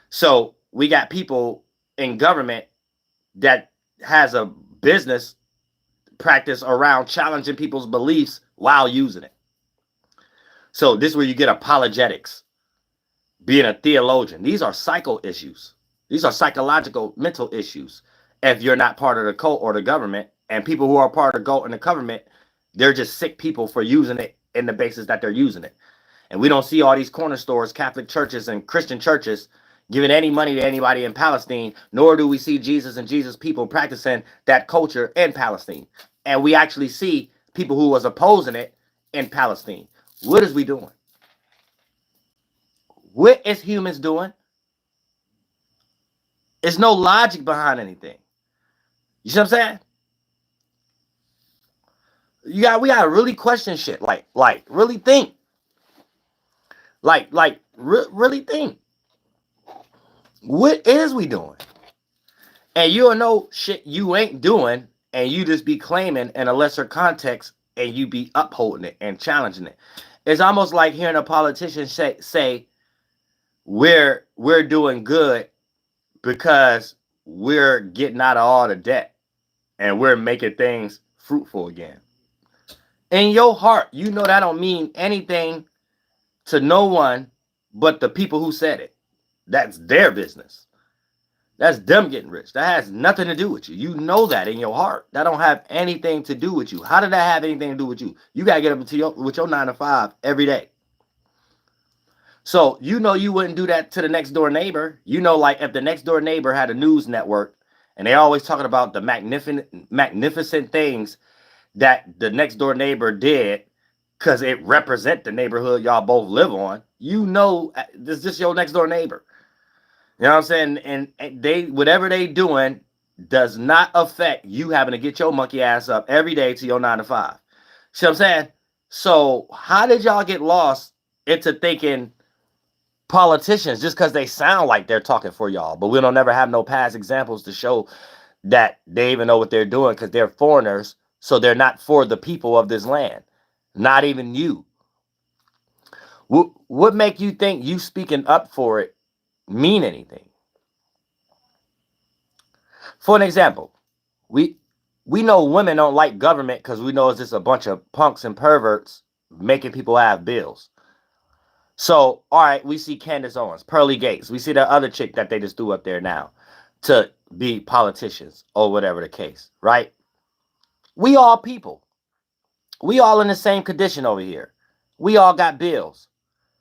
So we got people in government that has a business practice around challenging people's beliefs while using it. So this is where you get apologetics, being a theologian. These are psycho issues. These are psychological, mental issues. If you're not part of the cult or the government, and people who are part of the cult and the government, they're just sick people for using it in the basis that they're using it. And we don't see all these corner stores, Catholic churches and Christian churches giving any money to anybody in Palestine, nor do we see Jesus and Jesus people practicing that culture in Palestine. And we actually see people who was opposing it in Palestine. What is we doing? What is humans doing? There's no logic behind anything. You see what I'm saying? We gotta really question shit. Like really think. Really think. What is we doing? And you'll know shit you ain't doing, and you just be claiming in a lesser context, and you be upholding it and challenging it. It's almost like hearing a politician say we're doing good because we're getting out of all the debt and we're making things fruitful again. In your heart, you know that don't mean anything to no one but the people who said it. That's their business. That's them getting rich. That has nothing to do with you. You know that in your heart. That don't have anything to do with you. How did that have anything to do with you? You got to get up with your 9 to 5 every day. So you know you wouldn't do that to the next door neighbor. You know, like if the next door neighbor had a news network and they always talking about the magnificent things that the next door neighbor did because it represent the neighborhood y'all both live on, you know this is your next door neighbor. You know what I'm saying? And they, whatever they doing does not affect you having to get your monkey ass up every day to your 9 to 5. See what I'm saying? So how did y'all get lost into thinking politicians just because they sound like they're talking for y'all, but we don't never have no past examples to show that they even know what they're doing because they're foreigners, so they're not for the people of this land, not even you. What make you think you speaking up for it mean anything? For an example, we know women don't like government because we know it's just a bunch of punks and perverts making people have bills. So, all right, we see Candace Owens, Pearly Gates. We see the other chick that they just threw up there now to be politicians or whatever the case, right? We all people. We all in the same condition over here. We all got bills.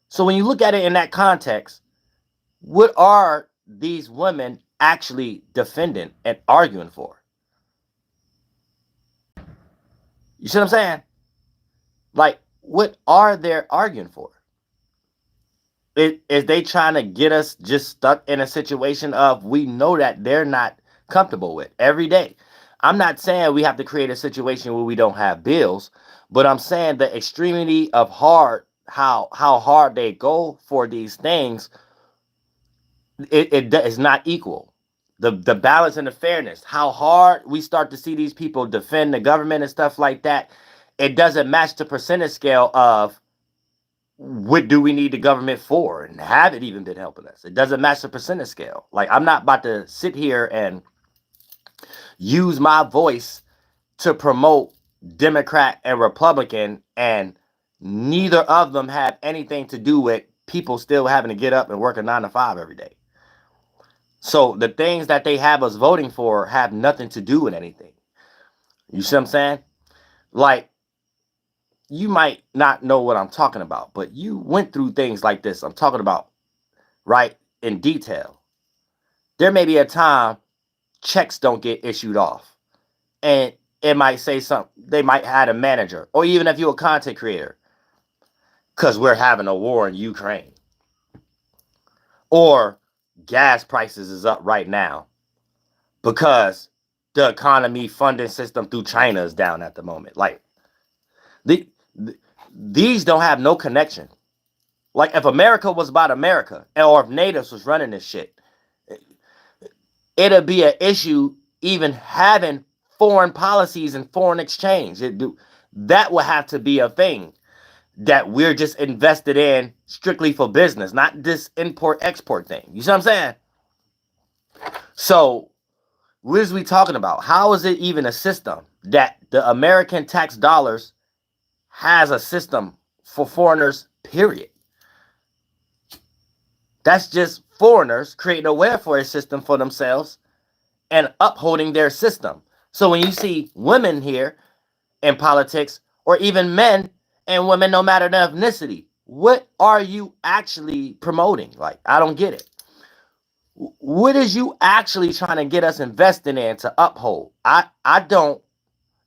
So when you look at it in that context, what are these women actually defending and arguing for? You see what I'm saying? Like, what are they arguing for? Is they trying to get us just stuck in a situation of we know that they're not comfortable with every day? I'm not saying we have to create a situation where we don't have bills, but I'm saying the extremity of hard, how hard they go for these things, it is not equal. The balance and the fairness, how hard we start to see these people defend the government and stuff like that, it doesn't match the percentage scale of what do we need the government for, and have it even been helping us. It doesn't match the percentage scale. Like, I'm not about to sit here and use my voice to promote Democrat and Republican, and neither of them have anything to do with people still having to get up and work a 9 to 5 every day. So the things that they have us voting for have nothing to do with anything. You see what I'm saying? Like, you might not know what I'm talking about, but you went through things like this. I'm talking about right, in detail, there may be a time checks don't get issued off. And it might say something. They might have a manager, or even if you're a content creator, because we're having a war in Ukraine, or gas prices is up right now because the economy funding system through China is down at the moment. Like these don't have no connection. Like if America was about America, or if natives was running this shit, it'd be an issue even having foreign policies and foreign exchange. That would have to be a thing that we're just invested in strictly for business, not this import-export thing. You see what I'm saying? So what is we talking about? How is it even a system that the American tax dollars has a system for foreigners, period? That's just foreigners creating a welfare system for themselves and upholding their system. So when you see women here in politics, or even men and women, no matter the ethnicity, what are you actually promoting? Like, I don't get it. What is you actually trying to get us investing in to uphold? I don't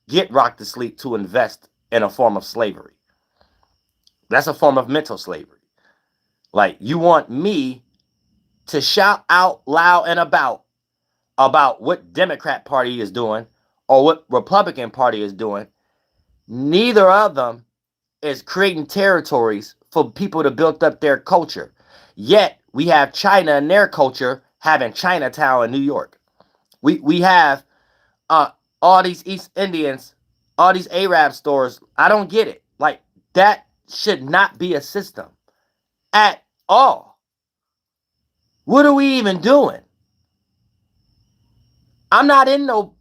get rocked to sleep to invest in a form of slavery. That's a form of mental slavery. Like, you want me to shout out loud and about what Democrat Party is doing or what Republican Party is doing. Neither of them is creating territories for people to build up their culture. Yet we have China and their culture having Chinatown in New York. We have all these East Indians, all these Arab stores. I don't get it. Like, that should not be a system at all. What are we even doing? I'm not in no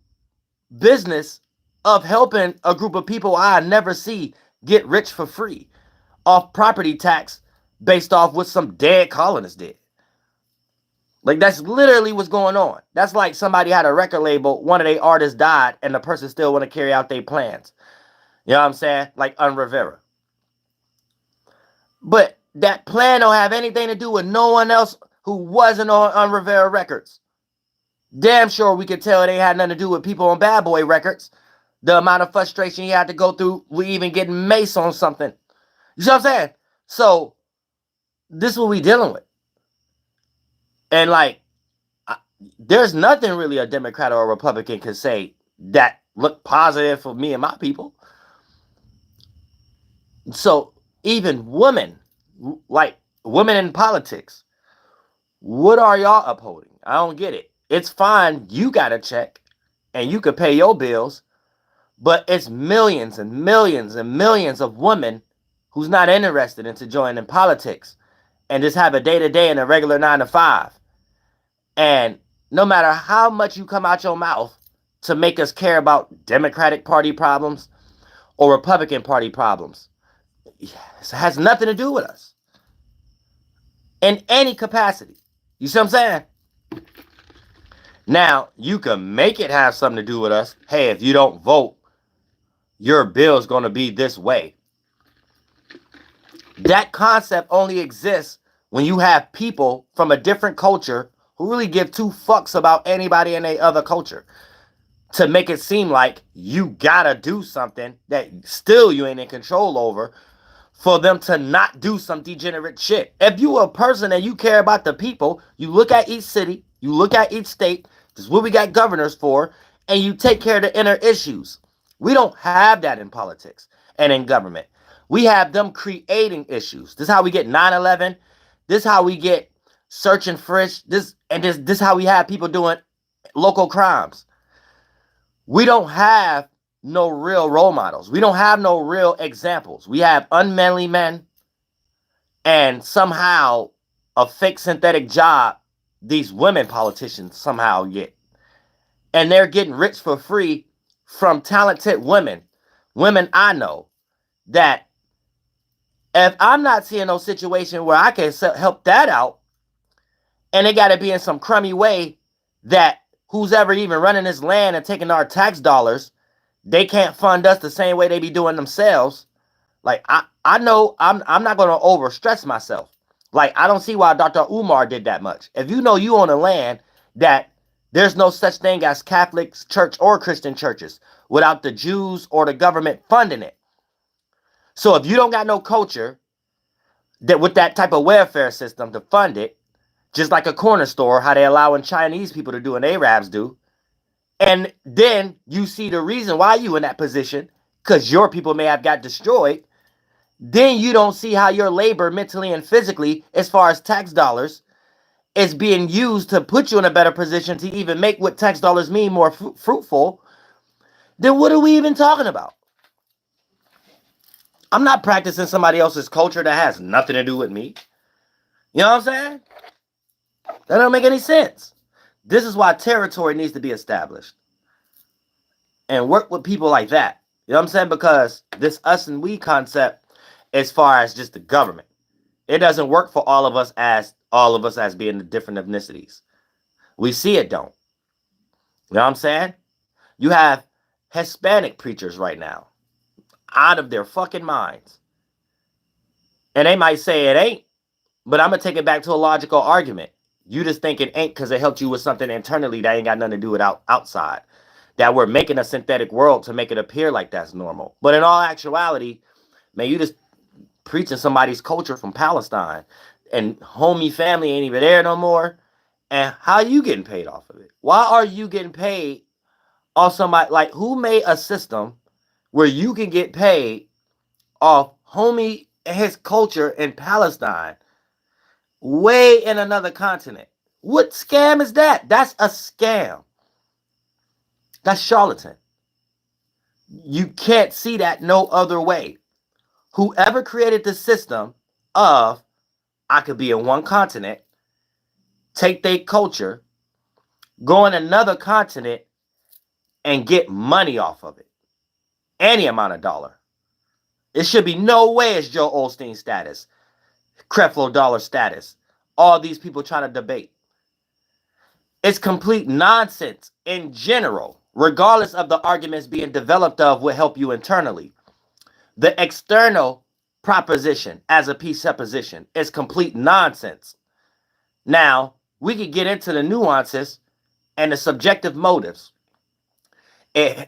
business of helping a group of people I never see get rich for free off property tax based off what some dead colonists did. Like, that's literally what's going on. That's like somebody had a record label, one of their artists died, and the person still want to carry out their plans. You know what I'm saying? Like Rivera. But that plan don't have anything to do with no one else who wasn't on Rivera Records. Damn sure we could tell it ain't had nothing to do with people on Bad Boy Records. The amount of frustration he had to go through, we even getting Mace on something. You see what I'm saying? So, this is what we dealing with. And like, there's nothing really a Democrat or a Republican can say that look positive for me and my people. So, even women, like women in politics, what are y'all upholding? I don't get it. It's fine, you got a check and you could pay your bills, but it's millions and millions and millions of women who's not interested into joining politics and just have a day-to-day and a regular 9-to-5. And no matter how much you come out your mouth to make us care about Democratic Party problems or Republican Party problems, it has nothing to do with us in any capacity. You see what I'm saying? Now, you can make it have something to do with us. Hey, if you don't vote, your bill's going to be this way. That concept only exists when you have people from a different culture who really give two fucks about anybody in a other culture to make it seem like you gotta do something that still you ain't in control over for them to not do some degenerate shit. If you are a person and you care about the people, you look at each city, you look at each state, this is what we got governors for, and you take care of the inner issues. We don't have that in politics and in government. We have them creating issues. This is how we get 9/11. This is how we get search and frisk. This is how we have people doing local crimes. We don't have no real role models. We don't have no real examples. We have unmanly men and somehow a fake synthetic job these women politicians somehow get. And they're getting rich for free from talented women. Women I know that if I'm not seeing no situation where I can help that out, and it got to be in some crummy way that who's ever even running this land and taking our tax dollars, they can't fund us the same way they be doing themselves. Like, I know I'm not going to overstress myself. Like, I don't see why Dr. Umar did that much. If you know you own a land that there's no such thing as Catholic church or Christian churches without the Jews or the government funding it. So if you don't got no culture that with that type of welfare system to fund it, just like a corner store, how they allowing Chinese people to do and Arabs do, and then you see the reason why you in that position, because your people may have got destroyed, then you don't see how your labor mentally and physically, as far as tax dollars, is being used to put you in a better position to even make what tax dollars mean more fruitful. Then what are we even talking about? I'm not practicing somebody else's culture that has nothing to do with me. You know what I'm saying? That don't make any sense. This is why territory needs to be established. And work with people like that. You know what I'm saying? Because this us and we concept, as far as just the government, it doesn't work for all of us as being the different ethnicities. We see it don't. You know what I'm saying? You have Hispanic preachers right now out of their fucking minds. And they might say it ain't, but I'm going to take it back to a logical argument. You just think it ain't because it helped you with something internally that ain't got nothing to do with outside. That we're making a synthetic world to make it appear like that's normal. But in all actuality, man, you just preaching somebody's culture from Palestine. And homie family ain't even there no more. And how are you getting paid off of it? Why are you getting paid off somebody? Like, who made a system where you can get paid off homie and his culture in Palestine way in another continent? What scam is that? That's a scam. That's charlatan. You can't see that no other way. Whoever created the system of I could be in one continent, take their culture, go in another continent, and get money off of it. Any amount of dollar. It should be no way it's Joe Osteen status, Creflo Dollar status. All these people trying to debate. It's complete nonsense in general, regardless of the arguments being developed of what help you internally. The external proposition as a presupposition is complete nonsense. Now, we could get into the nuances and the subjective motives.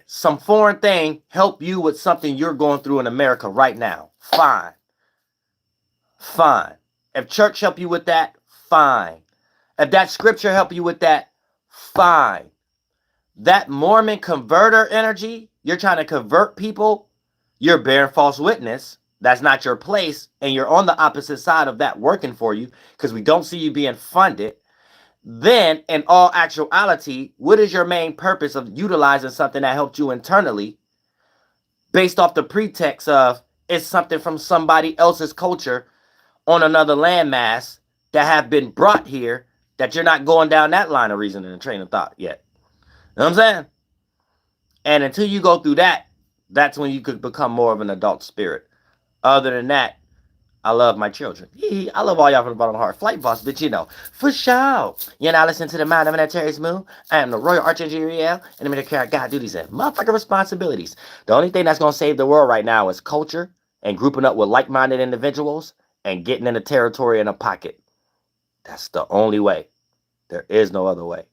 Some foreign thing help you with something you're going through in America right now. Fine. Fine. If church help you with that, fine. If that scripture help you with that, fine. That Mormon converter energy, you're trying to convert people, you're bearing false witness. That's not your place, and you're on the opposite side of that working for you because we don't see you being funded. Then, in all actuality, what is your main purpose of utilizing something that helped you internally based off the pretext of it's something from somebody else's culture on another landmass that have been brought here that you're not going down that line of reasoning and train of thought yet? You know what I'm saying? And until you go through that, that's when you could become more of an adult spirit. Other than that, I love my children. I love all y'all from the bottom of my heart. Flight boss, bitch, you know. For sure. You're now listening to the Mind of an Terry's Moon. I am the Royal Archangel Uriel, and I'm in the care of God duties and motherfucking responsibilities. The only thing that's going to save the world right now is culture and grouping up with like-minded individuals and getting in the territory in a pocket. That's the only way. There is no other way.